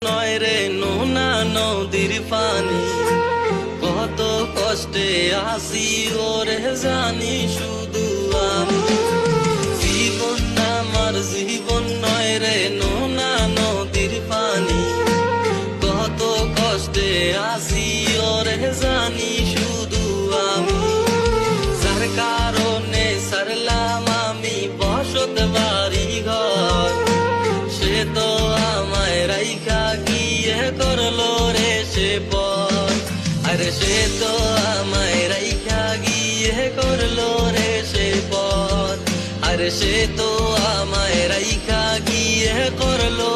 নয় রে নোনা নদীর পানি, কত কষ্টে আসি ওরে জানি শুধু আমি। জীবন আমার জীবন নয় রে নোনা নদীর পানি, কত কষ্টে আসি ওরে জানি শুধু আমি। যার কারণে সারলাম আমি বসত বাড়ি ঘর, সে তো আমায় রাইখা গিয়ে করলো রে সে পর। আরে সে তো আমায় রাইখা গিয়ে করলো রে সে পর। আরে সে তো আমায় রাইখা গিয়ে করলো